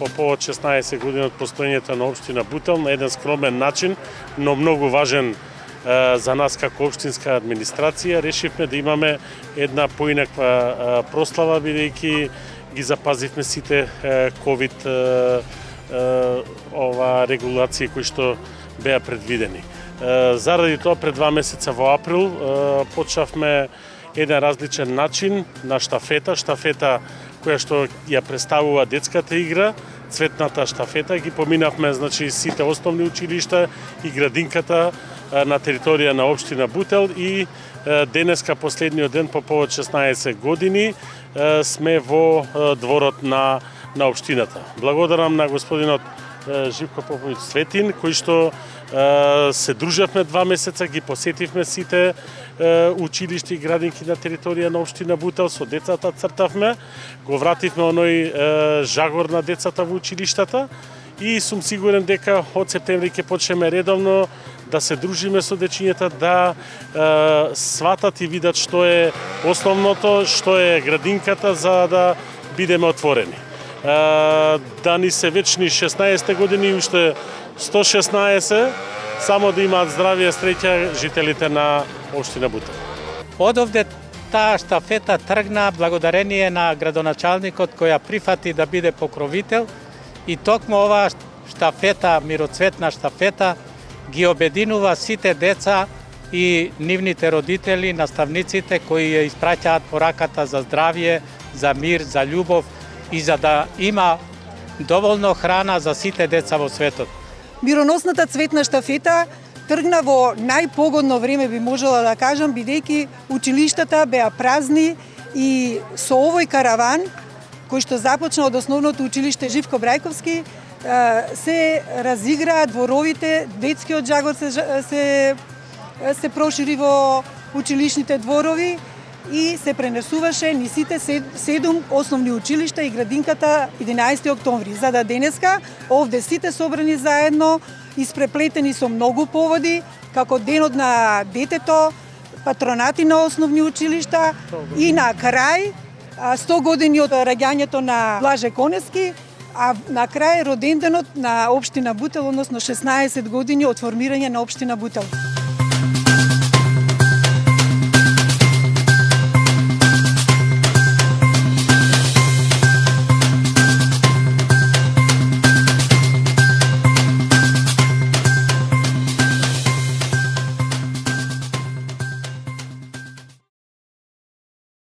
по повод 16 години од постоењето на општина Бутел на еден скромен начин, но многу важен за нас како општинска администрација. Решивме да имаме една поинаква прослава, бидејќи ги запазивме сите ковид регулации кои што беа предвидени. Заради тоа пред 2 месеца во април почнавме еден различен начин на штафета која што ја представува детската игра, цветната штафета. Ги поминавме сите основни училишта и градинката на територија на општина Бутел и денеска последниот ден по повод 16 години сме во дворот на општината. Благодарам на господинот Живко Поповиќ Цветин, кој што се дружевме 2 месеца, ги посетивме сите училишта и градинки на територија на општина Бутел, со децата цртавме, го вративме оној жагор на децата во училиштата и сум сигурен дека од септември ќе почнеме редовно да се дружиме со дечињата, да сватат и видат што е основното, што е градинката, за да бидеме отворени. Да ни се вечни 16 години и уште 116, само да имаат здравје и среќа жителите на општина Бутел. Од овде таа штафета тргна благодарение на градоначалникот која прифати да биде покровител и токму оваа штафета, мироцветна штафета, ги обединува сите деца и нивните родители, наставниците кои ја испраќаат пораката за здравје, за мир, за љубов и за да има доволно храна за сите деца во светот. Мироносната цветна штафета тргна во најпогодно време, би можела да кажам, бидејќи училиштата беа празни и со овој караван, кој што започна од основното училиште Живко Брајковски, се разиграа дворовите, детскиот жагор се прошири во училишните дворови и се пренесуваше ни сите 7 основни училишта и градинката 11 октомври. За да денеска овде сите собрани заедно, испреплетени со многу поводи, како денот на детето, патронати на основни училишта и на крај 100 години од раѓањето на Блаже Конески, а на крај роденденот на општина Бутел, односно 16 години од формирање на општина Бутел.